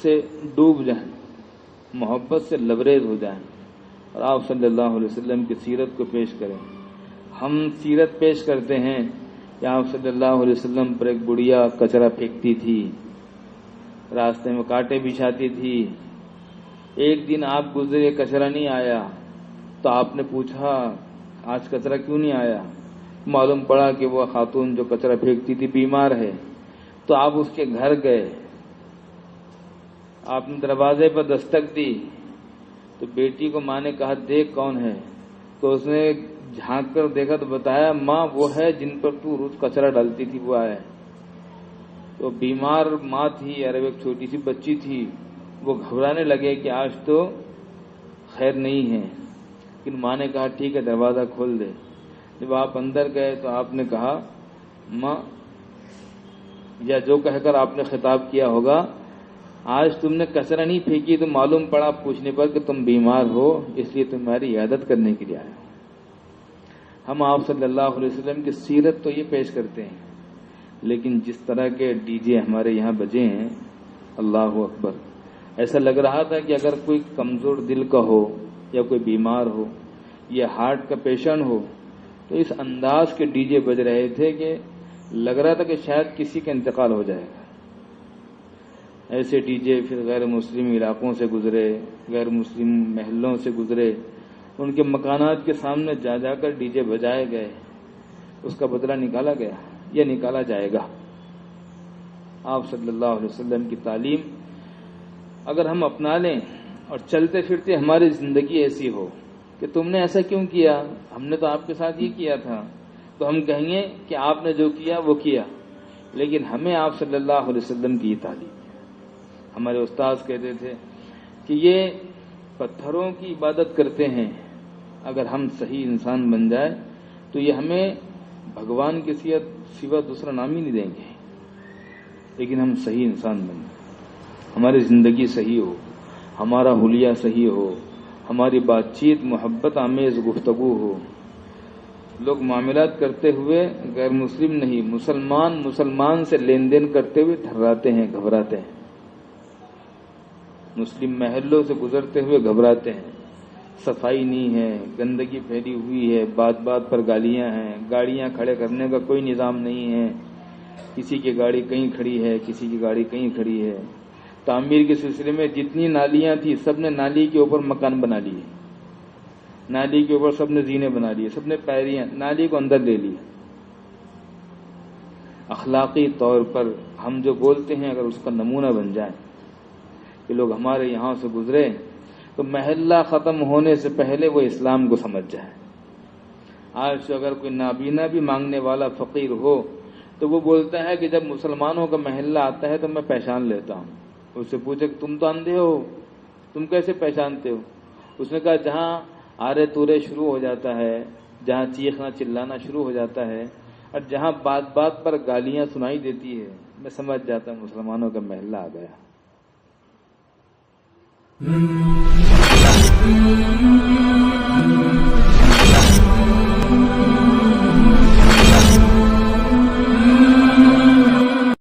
سے ڈوب جائیں، محبت سے لبریز ہو جائیں اور آپ صلی اللہ علیہ وسلم کی سیرت کو پیش کریں۔ ہم سیرت پیش کرتے ہیں کہ آپ صلی اللہ علیہ وسلم پر ایک بڑھیا کچرا پھینکتی تھی، راستے میں کانٹے بچھاتی تھی۔ ایک دن آپ گزرے، کچرا نہیں آیا تو آپ نے پوچھا آج کچرا کیوں نہیں آیا؟ معلوم پڑا کہ وہ خاتون جو کچرا پھینکتی تھی بیمار ہے، تو آپ اس کے گھر گئے، آپ نے دروازے پر دستک دی تو بیٹی کو ماں نے کہا دیکھ کون ہے، تو اس نے جھانک کر دیکھا تو بتایا ماں وہ ہے جن پر تو روز کچرا ڈالتی تھی، وہ آیا ہے۔ تو بیمار ماں تھی اور ایک چھوٹی سی بچی تھی، وہ گھبرانے لگے کہ آج تو خیر نہیں ہے، لیکن ماں نے کہا ٹھیک ہے دروازہ کھول دے۔ جب آپ اندر گئے تو آپ نے کہا ماں، یا جو کہہ کر آپ نے خطاب کیا ہوگا، آج تم نے کچرا نہیں پھینکی تو معلوم پڑا پوچھنے پر کہ تم بیمار ہو، اس لیے تمہاری عیادت کرنے کے لیے آیا۔ ہم آپ صلی اللہ علیہ وسلم کی سیرت تو یہ پیش کرتے ہیں، لیکن جس طرح کے ڈی جے ہمارے یہاں بجے ہیں، اللہ اکبر، ایسا لگ رہا تھا کہ اگر کوئی کمزور دل کا ہو یا کوئی بیمار ہو یا ہارٹ کا پیشنٹ ہو تو اس انداز کے ڈی جے بج رہے تھے کہ لگ رہا تھا کہ شاید کسی کا انتقال ہو جائے گا۔ ایسے ڈی جے پھر غیر مسلم علاقوں سے گزرے، غیر مسلم محلوں سے گزرے، ان کے مکانات کے سامنے جا جا کر ڈی جے بجائے گئے، اس کا بدلہ نکالا گیا یا نکالا جائے گا۔ آپ صلی اللہ علیہ وسلم کی تعلیم اگر ہم اپنا لیں اور چلتے پھرتے ہماری زندگی ایسی ہو کہ تم نے ایسا کیوں کیا، ہم نے تو آپ کے ساتھ یہ کیا تھا، تو ہم کہیں گے کہ آپ نے جو کیا وہ کیا، لیکن ہمیں آپ صلی اللہ علیہ وسلم کی تعلیم، ہمارے استاذ کہتے تھے کہ یہ پتھروں کی عبادت کرتے ہیں، اگر ہم صحیح انسان بن جائے تو یہ ہمیں بھگوان کے سوا دوسرا نام ہی نہیں دیں گے، لیکن ہم صحیح انسان بن جائیں، ہماری زندگی صحیح ہو، ہمارا حلیہ صحیح ہو، ہماری بات چیت محبت آمیز گفتگو ہو، لوگ معاملات کرتے ہوئے غیر مسلم نہیں، مسلمان سے لین دین کرتے ہوئے تھراتے ہیں، گھبراتے ہیں، مسلم محلوں سے گزرتے ہوئے گھبراتے ہیں، صفائی نہیں ہے، گندگی پھیلی ہوئی ہے، بات بات پر گالیاں ہیں، گاڑیاں کھڑے کرنے کا کوئی نظام نہیں ہے، کسی کی گاڑی کہیں کھڑی ہے، کسی کی گاڑی کہیں کھڑی ہے۔ تعمیر کے سلسلے میں جتنی نالیاں تھی سب نے نالی کے اوپر مکان بنا لیے، نالی کے اوپر سب نے زینے بنا لیے، سب نے پیریاں نالی کو اندر لے لیا۔ اخلاقی طور پر ہم جو بولتے ہیں اگر اس کا نمونہ بن جائے کہ لوگ ہمارے یہاں سے گزرے تو محلہ ختم ہونے سے پہلے وہ اسلام کو سمجھ جائے۔ آج سے اگر کوئی نابینا بھی مانگنے والا فقیر ہو تو وہ بولتا ہے کہ جب مسلمانوں کا محلہ آتا ہے تو میں پہچان لیتا ہوں۔ اس سے پوچھے کہ تم تو اندھے ہو، تم کیسے پہچانتے ہو؟ اس نے کہا جہاں آرے تورے شروع ہو جاتا ہے، جہاں چیخنا چلانا شروع ہو جاتا ہے اور جہاں بات بات پر گالیاں سنائی دیتی ہے، میں سمجھ جاتا ہوں مسلمانوں کا محلہ آ گیا۔